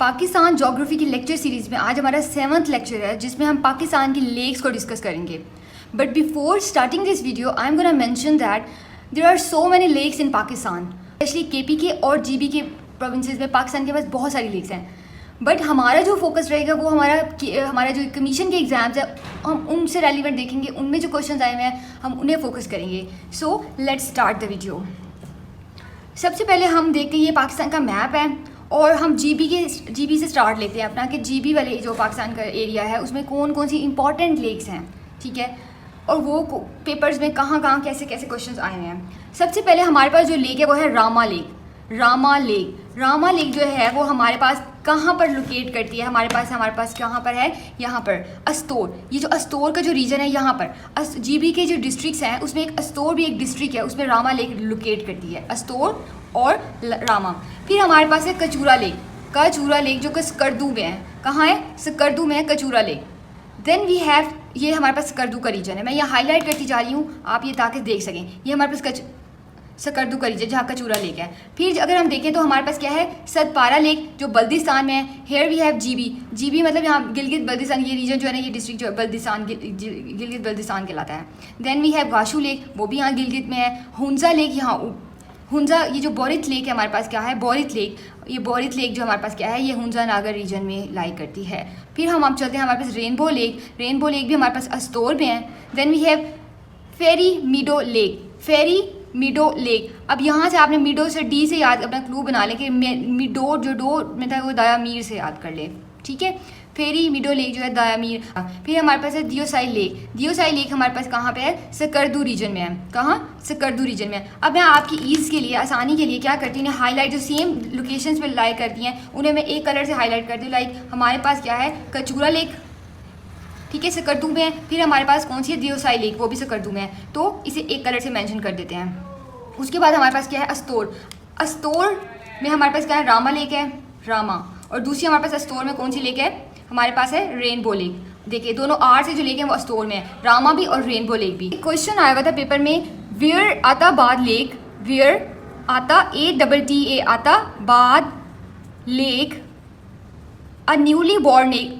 Pakistan geography की lecture series में आज हमारा 7th लेक्चर है जिसमें हम पाकिस्तान की लेक्स को डिस्कस करेंगे. But before starting this video I am gonna mention that there are so many lakes in Pakistan, specially KPK और जीबी के प्रोविंसेस में पाकिस्तान के पास बहुत सारी लेक्स हैं. बट हमारा जो फोकस रहेगा वो हमारा जो कमीशन के एग्ज़ाम्स है हम उनसे रेलिवेंट देखेंगे, उनमें जो क्वेश्चन आए हुए हैं हम उन्हें फोकस करेंगे. So let's start the video. सबसे पहले हम देखते हैं ये पाकिस्तान का मैप है और हम जीबी से स्टार्ट लेते हैं अपना कि जीबी वाले जो पाकिस्तान का एरिया है उसमें कौन कौन सी इंपॉर्टेंट लेक्स हैं, ठीक है, और वो पेपर्स में कहाँ कहाँ कैसे कैसे क्वेश्चंस आए हैं. सबसे पहले हमारे पास जो लेक है वो है रामा लेक. रामा लेक जो है वो हमारे पास कहाँ पर लोकेट करती है, हमारे पास कहाँ पर है, यहाँ पर अस्तोर. ये जो अस्तोर का जो रीजन है यहाँ पर जीबी के जो डिस्ट्रिक्ट्स हैं उसमें एक अस्तोर भी एक डिस्ट्रिक्ट है, उसमें रामा लेक लोकेट करती है, अस्तोर और रामा. फिर हमारे पास है कचूरा लेक जो कि सकरदू में है. कहाँ है? सकरदू में है Kachura lake. Then we have, ये हमारे पास सकरदू का रीजन है, मैं यहाँ हाईलाइट करती जा रही हूँ आप ये ताकि देख सकें. ये हमारे पास सकरदू का रीजन जहाँ कचूरा लेक है. फिर अगर हम देखें तो हमारे पास क्या है, सतपारा लेक जो बल्दिस्तान में है. हेयर वी हैव जीबी मतलब यहाँ गिलगित बल्दिस्तान, ये रीजन जो है ना, ये डिस्ट्रिक्ट जो है गिलगित बल्दिस्तान कहलाता है. देन वी हैव गाशू लेक, वो भी यहाँ गिलगित में है. हुंजा लेक, यहाँ हुंजा, ये जो बोरित लेक है हमारे पास क्या है, बोरित लेक. ये बोरित लेक जो हमारे पास क्या है, ये हुंजा नागर रीजन में लाई करती है. फिर हम चलते हैं हमारे पास रेनबो लेक भी हमारे पास अस्तोर में है. Then we have Fairy Meadow lake. अब यहाँ से आपने मीडो से डी से याद अपना क्लू बना लें कि मीडो जो डो में था वो दाया मीर से याद कर ले, ठीक है. फेरी मीडो लेक जो है दाया मीर. फिर हमारे पास है दियोसाई लेक हमारे पास कहाँ पे है, सकरदू रीजन में है. कहाँ? सकरदू रीजन में. अब मैं आपकी ईज़ के लिए, आसानी के लिए क्या करती हूँ, हाईलाइट जो सेम लोकेशंस पे लाई करती हैं उन्हें मैं एक कलर से हाईलाइट करती हूँ. लाइक हमारे पास क्या है, कचूरा लेक, ठीक है, सकरदू में है. फिर हमारे पास कौन सी है, दियोसाई लेक, वो भी सकरदू में है. तो इसे एक कलर से मेंशन कर देते हैं. उसके बाद हमारे पास क्या है, अस्तोर में हमारे पास क्या है, रामा लेक है, रामा. और दूसरी हमारे पास अस्तोर में कौन सी लेक है, हमारे पास है रेनबो लेक. देखिए दोनों आर से जो लेक है वो अस्तोर में है, रामा भी और रेनबो लेक भी. क्वेश्चन आया हुआ था पेपर में, where Attabad lake, where Atta ATTA Attabad lake a newly born lake,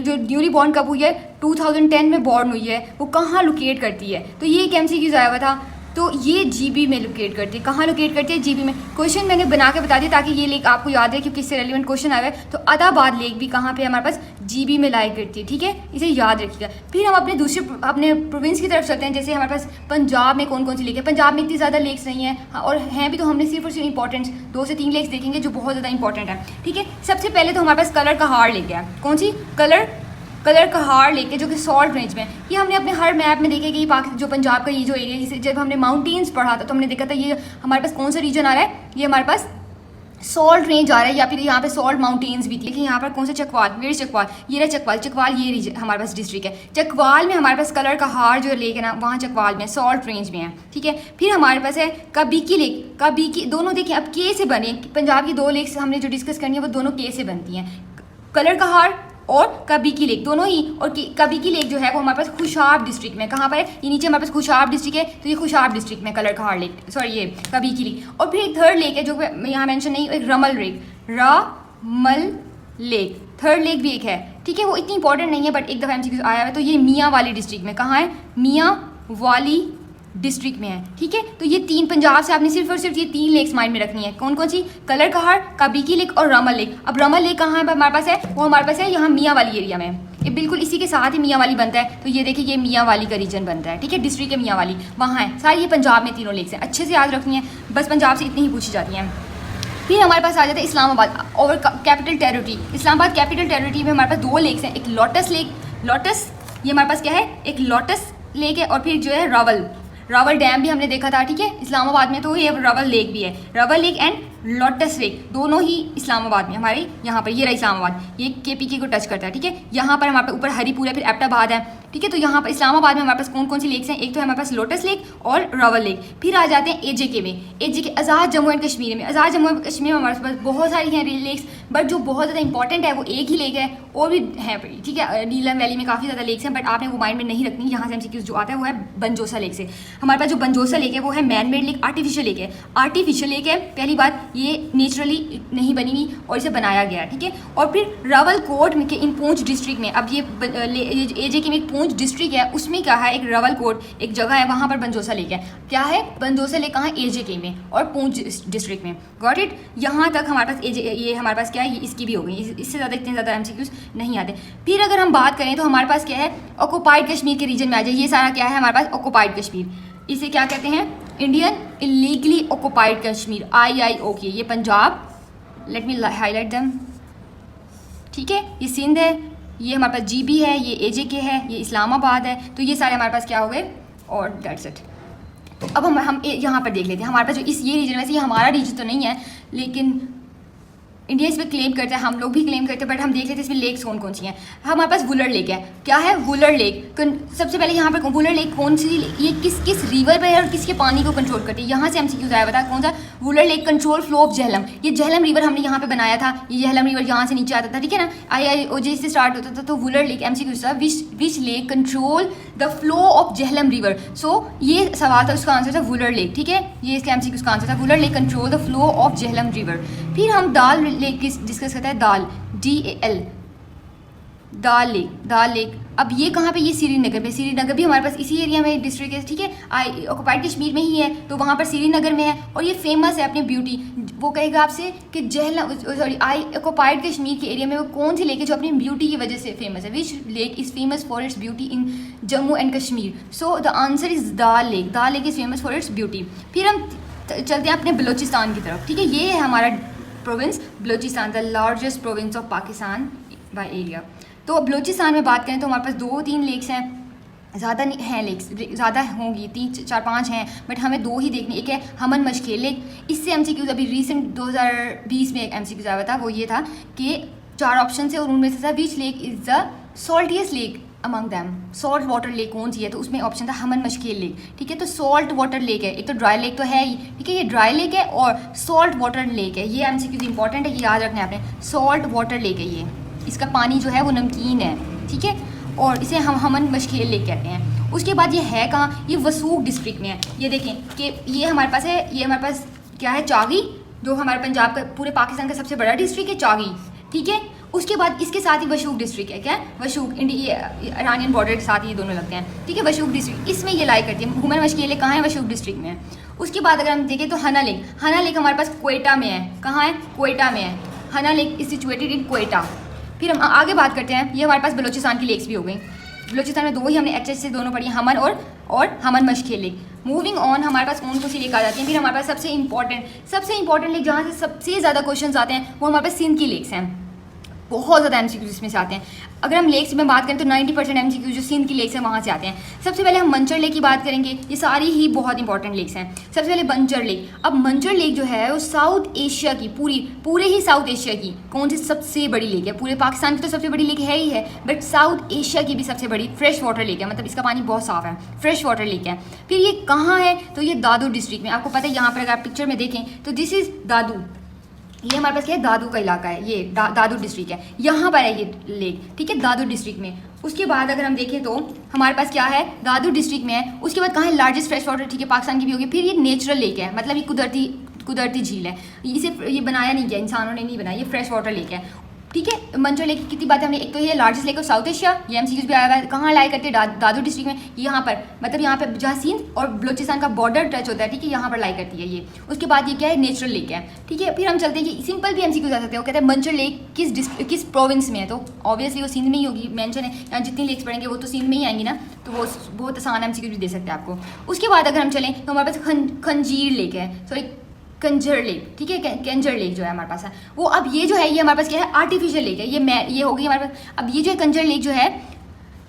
जो न्यूली बॉर्न कब हुई है, 2010 में बॉर्न हुई है, वो कहाँ लोकेट करती है. तो ये एक MCQ आया हुआ था. तो ये जीबी में लोकेट करती है. कहाँ लोकेट करती है, जीबी में. क्वेश्चन मैंने बना के बता दिया ताकि ये लेक आपको याद है क्योंकि इससे रेलिवेंट क्वेश्चन आया है. तो आताबाद लेक भी कहाँ पे हमारे पास, जीबी में लाई करती है, ठीक है, इसे याद रखिएगा. फिर हम अपने प्रोविंस की तरफ चलते हैं. जैसे हमारे पास पंजाब में कौन कौन सी लेक है. पंजाब में इतनी ज़्यादा लेक्स नहीं है, और हैं भी तो हमने सिर्फ और सिर्फ इंपॉर्टेंट 2 से 3 लेक्स देखेंगे जो बहुत ज़्यादा इंपॉर्टेंट है, ठीक है. सबसे पहले तो हमारे पास कलर कहार लेक है. कौन सी? कलर कहार लेक है जो कि सॉल्ट रेंज में. ये हमने अपने हर मैप में देखे कि जो पंजाब का ये जो एरिया, जिसे जब हमने माउंटेन्स पढ़ा था तो हमने देखा था ये हमारे पास कौन सा रीजन आ रहा है, ये हमारे पास सॉल्ट रेंज आ रहा है, या फिर यहाँ पे सॉल्ट माउंटेन्स भी थी. लेकिन यहाँ पर कौन सा, वीर चकवाल, ये रहा चकवाल ये रीजन हमारे पास डिस्ट्रिक्ट है. चकवाल में हमारे पास कलर कहार जो लेक है ना, वहाँ चकवाल में सॉल्ट रेंज में है, ठीक है. फिर हमारे पास है कबीकी लेक, दोनों देखिए अब के से बने. पंजाब की 2 लेक्स हमने जो डिस्कस करनी है वो दोनों के से बनती हैं, कलर कहार और कबीकी लेक दोनों ही. और कबीकी लेक जो है वो हमारे पास खुशाब डिस्ट्रिक्ट में. कहाँ पर है, ये नीचे हमारे पास खुशाब डिस्ट्रिक्ट है, तो ये खुशाब डिस्ट्रिक्ट में कलर कहार लेक, सॉरी ये कबीकी लेक. और फिर एक थर्ड लेक है जो यहाँ मेंशन नहीं, एक रमल लेक, थर्ड लेक भी एक है, ठीक है. वो इतनी इंपॉर्टेंट नहीं है बट एक दफ़ा MCQ आया है. तो ये मियाँ वाली डिस्ट्रिक्ट में. कहाँ है, मियाँ वाली डिस्ट्रिक्ट में है, ठीक है. तो ये 3 पंजाब से आपने सिर्फ और सिर्फ ये 3 लेक्स माइंड में रखनी है. कौन कौन सी, कलर कहार, कबीकी लेक और रमल लेक. अब रमल लेक कहाँ है हमारे पास है, वो हमारे पास है यहाँ मियाँ वाली एरिया में. ये बिल्कुल इसी के साथ ही मियाँ वाली बनता है. तो ये देखिए ये मियाँ वाली का रीजन बनता है, ठीक है, डिस्ट्रिक्ट है मियाँ वाली, वहाँ है. सारी ये पंजाब में तीनों लेक्स हैं, अच्छे से याद रखनी है, बस पंजाब से इतनी ही पूछी जाती हैं. फिर हमारे पास आ जाता है इस्लामाबाद और capital territory. Islamabad capital territory में हमारे पास 2 लेक्स हैं. एक लोटस ये हमारे पास क्या है, एक लोटस लेक है, और फिर जो है रावल डैम भी हमने देखा था, ठीक है, इस्लामाबाद में. तो ये रावल लेक भी है, Rawal lake and lotus lake, दोनों ही इस्लामाबाद में, हमारे यहाँ पर ये रहा इस्लामाबाद, ये KPK को टच करता है, ठीक है। यहाँ पर हमारे ऊपर हरीपुर है, फिर एबटाबाद है, ठीक है। तो यहाँ पर इस्लामाबाद में हमारे पास कौन कौन सी लेक्स हैं, एक तो है हमारे पास लोटस लेक और रवल लेक। फिर आ जाते हैं AJK में, AJK Azad Jammu and Kashmir में। आज़ाद जम्मू एंड कश्मीर में हमारे पास बहुत सारी हैं लेक्स, बट जो बहुत ज़्यादा इंपॉर्टेंट है वो एक ही लेक है, और भी है, ठीक है। नीलम वैली में काफ़ी ज़्यादा लेक्स हैं, बट आपने वो माइंड में नहीं रखनी। यहाँ से MCQ जो आता है वो है बनजोसा लेक से। हमारे पास जो बनजोसा लेक है वो है man made lake, artificial lake है। आर्टिफिशियल लेक है, पहली बात ये नेचुरली नहीं बनी हुई और इसे बनाया गया, ठीक है। और फिर रावलकोट के इन पूंछ डिस्ट्रिक्ट में, अब ये AJK में एक पूंछ डिस्ट्रिक्ट है, उसमें क्या है, एक रावलकोट एक जगह है, वहाँ पर बनजोसा लेक है। क्या है, बनजोसा लेक कहाँ है, AJK में और पूंछ डिस्ट्रिक्ट में। Got it. यहाँ तक हमारे पास ये हमारे पास क्या है, ये इसकी भी हो गई, इससे ज़्यादा इतने ज़्यादा MCQs नहीं आते। फिर अगर हम बात करें तो हमारे पास क्या है, ऑक्युपाइड कश्मीर के रीजन में आ जाए। ये सारा क्या है हमारे पास, ऑक्युपाइड कश्मीर, इसे क्या कहते हैं, Indian illegally occupied Kashmir, IIOK। ये Punjab, let me highlight them, ठीक है। ये सिंध है, ये हमारे पास GB है, ये AJK है, ये इस्लामाबाद है। तो ये सारे हमारे पास क्या हो गए, और दैट्स इट। तो अब हम यहाँ पर देख लेते हैं हमारे पास जो ये रीजन, वैसे ये हमारा रीजन तो नहीं है, लेकिन इंडिया इस पर क्लेम करता है, हम लोग भी क्लेम करते हैं, बट हम देख लेते हैं इसमें लेक्स कौन कौन सी हैं। हमारे पास वुलर लेक है। क्या है, वुलर लेक। सबसे पहले यहाँ पर वुलर लेक कौन सी, ये किस रिवर पर है और किसके पानी को कंट्रोल करती है, यहाँ से MCQ आया बता कौन सा, Wular lake control flow of Jhelum. ये झेलम रिवर हमने यहाँ पे बनाया था, ये झेलम रिवर यहाँ से नीचे आता था, ठीक है ना, IIOJ से स्टार्ट होता था। तो वुलर लेक MCQ था, which lake control the flow of Jhelum river. So ये सवाल था, उसका आंसर था वुलर लेक, ठीक है। ये इसका MCQ का आंसर था, Wular lake control the flow of Jhelum river. फिर हम दाल लेक डिस्कस करते हैं, दाल DAL, दाल लेक। अब ये कहाँ पे, ये श्रीनगर में। श्रीनगर भी हमारे पास इसी एरिया में डिस्ट्रिक्ट है, ठीक है, ऑक्युपाइड कश्मीर में ही है, तो वहाँ पर श्रीनगर में है। और ये फेमस है अपनी ब्यूटी। वो कहेगा आपसे कि ऑक्युपाइड कश्मीर के एरिया में वो कौन सी लेक है जो अपनी ब्यूटी की वजह से फेमस है, विच lake is famous for its beauty in Jammu and Kashmir. So the answer is dal lake is famous for its beauty. फिर हम चलते हैं अपने बलूचिस्तान की तरफ, ठीक है। ये है हमारा province Balochistan, the largest province of Pakistan by area. तो बलूचिस्तान में बात करें तो हमारे पास 2-3 लेक्स हैं, ज़्यादा नहीं हैं लेक्स, ज़्यादा होंगी 3-4-5 हैं, बट हमें 2 ही देखनी। एक है हमन मशखेल लेक, इससे MCQ अभी रिसेंट 2020 में एक MCQ आया था, वो ये था कि 4 ऑप्शन थे और उनमें से था which lake is the saltiest lake among them, salt water lake कौन सी है, तो उसमें ऑप्शन था हमन मशखेल लेक, ठीक है। तो सॉल्ट वाटर लेक है, एक तो ड्राई लेक तो है ही, ठीक है, ये ड्राई लेक है और सॉल्ट वाटर लेक है। ये MCQ इंपॉर्टेंट है, ये याद रखना है आपने, सॉल्ट वाटर लेक है ये, इसका पानी जो है वो नमकीन है, ठीक है, और इसे हम हमन मशखेल लेक कहते हैं। उसके बाद ये है कहाँ, ये वसूख डिस्ट्रिक्ट में है। ये देखें कि ये हमारे पास है, ये हमारे पास क्या है, चागी, जो हमारे पंजाब का, पूरे पाकिस्तान का सबसे बड़ा डिस्ट्रिक्ट है चागी, ठीक है। उसके बाद इसके साथ ही वशूक डिस्ट्रिक्ट है, क्या वशूक, ईरानियन बॉर्डर के साथ ये दोनों लगते हैं, ठीक है। वशूक डिस्ट्रिक्ट इसमें ये लाई करती है, हमन मशखेल लेक कहाँ है, वशूक डिस्ट्रिक्ट में है। उसके बाद अगर हम देखें तो हना लेक हमारे पास क्वेटा में है, कहाँ है, क्वेटा में है। हना lake is situated in Quetta. फिर हम आगे बात करते हैं, ये हमारे पास बलूचिस्तान की लेक्स भी हो गई। बलूचिस्तान में 2 ही हमने HH से दोनों पढ़ी, हमन और हमन मशखेल लेक। मूविंग ऑन, हमारे पास कौन सी लेक आ जाती है। फिर हमारे पास सबसे इंपॉर्टेंट लेक जहाँ से सबसे ज़्यादा क्वेश्चन आते हैं वो हमारे पास सिंध की लेक्स हैं, बहुत ज़्यादा MCQ इसमें से आते हैं। अगर हम लेक्स में बात करें तो 90% MCQ जो सिंध की लेक्स हैं वहाँ से आते हैं। सबसे पहले हम मंचर लेक की बात करेंगे, ये सारी ही बहुत इंपॉर्टेंट लेक्स हैं। सबसे पहले मंचर लेक। अब मंचर लेक जो है वो साउथ एशिया की, पूरे ही साउथ एशिया की कौन सी सबसे बड़ी लेक है। पूरे पाकिस्तान की तो सबसे बड़ी लेक है ही है, बट साउथ एशिया की भी सबसे बड़ी फ्रेश वाटर लेक है, मतलब इसका पानी बहुत साफ है, फ्रेश वाटर लेक है। फिर ये कहाँ है, तो ये दादू डिस्ट्रिक्ट में। आपको पता है यहाँ पर अगर आप पिक्चर में देखें तो दिस इज़ दादू, ये हमारे पास क्या है, दादू का इलाका है, ये दादू डिस्ट्रिक्ट है, यहाँ पर है ये लेक, ठीक है, दादू डिस्ट्रिक्ट में। उसके बाद अगर हम देखें तो हमारे पास क्या है, दादू डिस्ट्रिक्ट में है। उसके बाद कहाँ है, लार्जेस्ट फ्रेश वाटर, ठीक है, पाकिस्तान की भी होगी। फिर ये नेचुरल लेक है, मतलब ये कुदरती झील है, इसे ये बनाया नहीं गया, इंसानों ने नहीं बनाया, ये फ्रेश वाटर लेक है, ठीक है। मंचर लेक की कितनी बातें हमने, एक तो ये largest lake of south Asia, ये MCQ भी आया हुआ है। कहाँ लाई करते हैं, दादू डिस्ट्रिक्ट में, यहाँ पर, मतलब यहाँ पर जहाँ सिंध और बलूचिस्तान का बॉर्डर टच होता है, ठीक है, यहाँ पर लाई करती है ये। उसके बाद ये क्या है, नेचुरल लेक है, ठीक है। फिर हम चलते हैं कि सिंपल भी MCQ जा सकते हैं, वो कहते हैं मंचर लेक किस प्रोविंस में है, तो ऑब्वियसली वो सिंध में ही होगी, मेंशन है, यहाँ जितनी लेक्स पढ़ेंगे वो तो सिंध में ही आएंगी ना, तो वो बहुत आसान MCQ भी दे सकते हैं आपको। उसके बाद अगर हम चलें तो हमारे पास खंजीर लेक है, सॉरी कंजर लेक, ठीक है, कंजर लेक जो है हमारे पास है वो। अब ये जो है ये हमारे पास क्या है, आर्टिफिशियल लेक है, ये होगी हमारे पास। अब ये जो है कंजर लेक जो है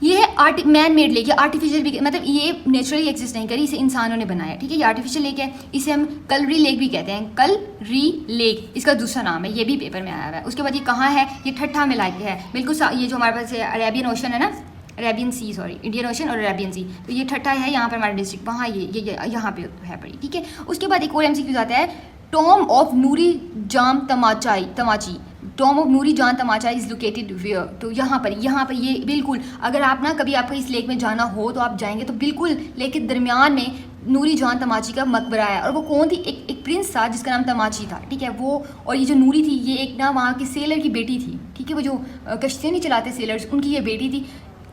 ये है मैन मेड लेक, आर्टिफिशियल भी, मतलब ये नेचुरली एग्जिस्ट नहीं करी, इसे इंसानों ने बनाया, ठीक है। ये आर्टिफिशियल लेक है, इसे हम कलरी लेक भी कहते हैं, कलरी लेक इसका दूसरा नाम है, ये भी पेपर में आया हुआ है। उसके बाद ये कहाँ है, ये ठट्ठा में लाइक है, बिल्कुल ये जो हमारे पास अरेबियन ओशन है ना, अरेबियन सी, सॉरी इंडियन ओशन और अरेबियन सी, तो ये ठट्ठा है यहाँ पर हमारा डिस्ट्रिक्ट, वहाँ ये यहाँ पे है पड़ी, ठीक है। उसके बाद एक और MCQ आता है, tomb of Noori Jam Tamachi, tomb of Noori Jan Tamacha is located where, तो यहाँ पर ये बिल्कुल, अगर आप ना कभी आपको इस लेक में जाना हो तो आप जाएंगे तो बिल्कुल लेक के दरमियान में नूरी जान तमाची का मकबरा है। और वो कौन थी, एक प्रिंस था जिसका नाम तमाची था, ठीक है वो। और ये जो नूरी थी ये एक ना वहाँ की सेलर की बेटी थी, ठीक है, वो जो कश्तियाँ नहीं चलाते सेलर्स, उनकी ये बेटी थी।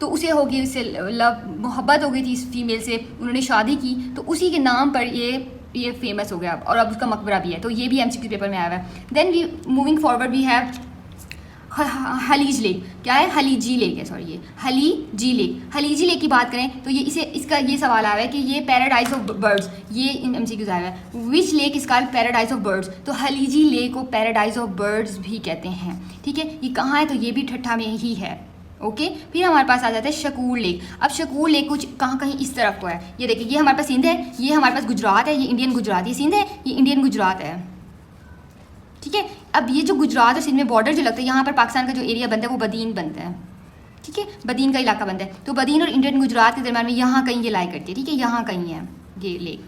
तो उसे हो गई, उससे लव मोहब्बत हो गई थी इस फीमेल से, उन्होंने शादी की, तो उसी के नाम पर ये फेमस हो गया और अब उसका मकबरा भी है, तो ये भी MCQ पेपर में आया हुआ है। Then we moving forward we have Haleji lake, क्या है, हलीजी लेक है, सॉरी ये हलीजी लेक की बात करें तो ये इसका ये सवाल आया है कि ये पैराडाइज ऑफ बर्ड्स, ये MCQ आया है, which lake is called paradise of birds, तो हलीजी लेक को पैराडाइज ऑफ बर्ड्स भी कहते हैं, ठीक है। ये कहाँ है, तो ये भी ठट्ठा में ही है, ओके। फिर हमारे पास आ जाता है शकूर लेक। अब शकूर लेक कुछ कहीं इस तरफ को है, ये देखिए, ये हमारे पास सिंध है, ये हमारे पास गुजरात है, ये इंडियन गुजरात, ये सिंध है, ये इंडियन गुजरात है, ठीक है। अब ये जो गुजरात और सिंध में बॉर्डर जो लगता है, यहाँ पर पाकिस्तान का जो एरिया बनता है वो बदीन बनता है, ठीक है, बदीन का इलाका बनता है। तो बदीन और इंडियन गुजरात के दरम्यान में यहाँ कहीं ये लाई करती है, ठीक है, यहाँ कहीं है ये लेक,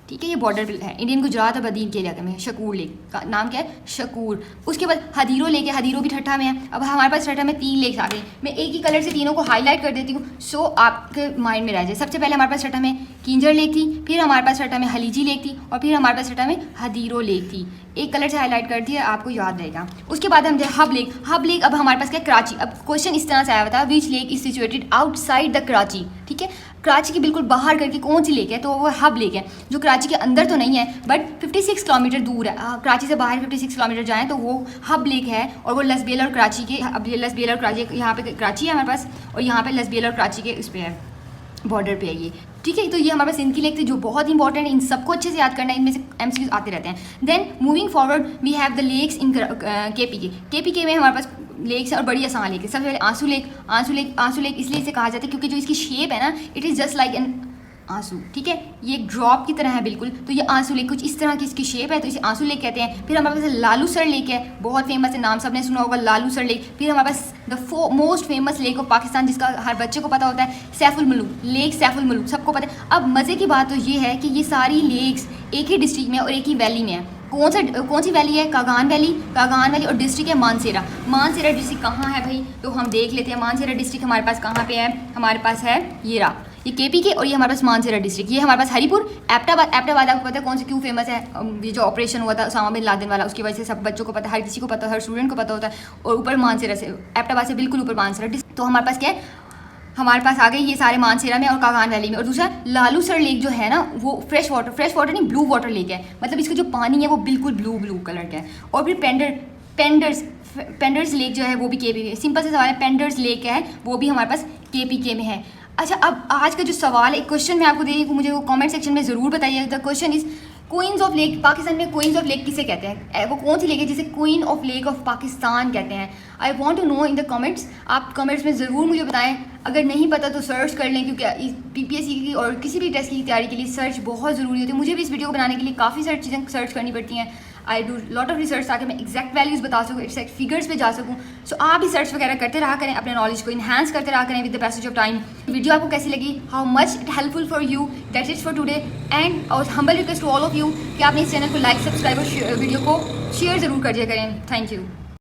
ठीक है, ये बॉर्डर है इंडियन गुजरात और बदीन के इलाके में। शकूर लेक का नाम क्या है, शकूर। उसके बाद हदीरो लेक है, हदीरो भी ठट्ठा में है। अब हमारे पास ठट्ठा में 3 लेक्स आ गई, मैं एक ही कलर से तीनों को हाईलाइट कर देती हूँ सो आपके माइंड में रह जाए। सबसे पहले हमारे पास ठट्ठा में किंजर लेक थी, फिर हमारे पास ठट्ठा में हलीजी लेक थी, और फिर हमारे पास ठट्ठा में हदीरो लेक थी। एक कलर से हाईलाइट कर दिया, आपको याद रहेगा। उसके बाद हम हब लेक, अब हमारे पास क्या, कराची। अब क्वेश्चन इस तरह से आया हुआ था, which lake is situated outside the Karachi, ठीक है, कराची के बिल्कुल बाहर करके कौन सी लेक है, तो वो हब लेक है, जो कराची के अंदर तो नहीं है बट 56 किलोमीटर दूर है। कराची से बाहर 56 किलोमीटर जाएँ तो वो हब लेक है, और वो लसबेल और कराची के, अब ये लसबेल और कराची, यहाँ पे कराची है हमारे पास, और यहाँ पे लसबेल और कराची के उस पर है, बॉर्डर पे है ये, ठीक है। तो ये हमारे पास सिंध की लेक थी जो बहुत इंपॉर्टेंट है, इन सबको अच्छे से याद करना है, इनमें से MCQ आते रहते हैं। Then moving forward we have the lakes in KPK में हमारे पास लेक्स और बड़ी आसान लेक है। सबसे पहले आंसू लेक इसलिए इसे कहा जाता है क्योंकि जो इसकी शेप है ना, it is just like an आंसू, ठीक है, ये एक ड्रॉप की तरह है बिल्कुल, तो ये आंसू लेक कुछ इस तरह की इसकी शेप है, तो इसे आंसू लेक कहते हैं। फिर हमारे पास लालूसर लेक है, बहुत फेमस है, नाम सबने सुना होगा लालूसर लेक। फिर हमारे पास the most famous lake of Pakistan, जिसका हर बच्चे को पता होता है, सैफुल मलूक लेक, सैफुल मलूक सबको पता है। अब मज़े की बात तो ये है कि ये सारी लेक्स एक ही डिस्ट्रिक्ट में और एक ही वैली में है। कौन सी वैली है, कागान वैली, और डिस्ट्रिक्ट है मानसेरा डिस्ट्रिक्ट कहाँ है भाई, तो हम देख लेते हैं। मानसेरा डिस्ट्रिक्ट हमारे पास कहाँ पे है, हमारे पास है ये KPK, और ये हमारे पास मानसेरा डिस्ट्रिक्ट, ये हमारे पास हरीपुर, एबटाबाद आपको पता है कौन से क्यों फेमस है, ये जो ऑपरेशन हुआ था उसामा बिन लादेन वाला, उसकी वजह से सब बच्चों को पता है, हर किसी को पता है, हर स्टूडेंट को पता होता है। और ऊपर मानसेरा से, एबटाबाद से बिल्कुल ऊपर मानसेरा डिस्ट्रिक्ट। तो हमारे पास क्या है, हमारे पास आ गई ये सारे मानसेरा में और कागान वैली में। और दूसरा लालूसर लेक जो है ना, वो फ्रेश वाटर नहीं, ब्लू वाटर लेक है, मतलब इसका जो पानी है वो बिल्कुल ब्लू कलर का है। और फिर पेंडर्स लेक जो है वो भी KPK, सिंपल से सवाल है, पेंडर्स लेक है वो भी हमारे पास KPK में है। अच्छा, अब आज का जो सवाल है, क्वेश्चन मैं आपको दे रही हूँ, मुझे वो कमेंट सेक्शन में ज़रूर बताइए। The question is queens of lake, Pakistan में क्वींस ऑफ लेक किसे कहते हैं, वो कौन सी लेक है जिसे queen of lake of Pakistan कहते हैं। I want to know in the comments, आप कमेंट्स में ज़रूर मुझे बताएं। अगर नहीं पता तो सर्च कर लें, क्योंकि PPSC की और किसी भी टेस्ट की तैयारी के लिए सर्च बहुत ज़रूरी होती है। मुझे भी इस वीडियो को बनाने के लिए काफ़ी सारी चीज़ें सर्च करनी पड़ती हैं। I do lot of research ताकि मैं एग्जैक्ट वैल्यूज़ बता सकूँ, एग्जैक्ट फिगर्स पे जा सकूँ। सो आप भी सर्च वगैरह करते रहा करें, अपने नॉलेज को इन्हांस करते रहा करें with the passage of time. Video आपको कैसी लगी, how much it helpful for you, that's it for today. And और humble request to all of you कि आपने इस चैनल को लाइक, सब्सक्राइब और वीडियो को शेयर ज़रूर कर दिया करें। Thank you.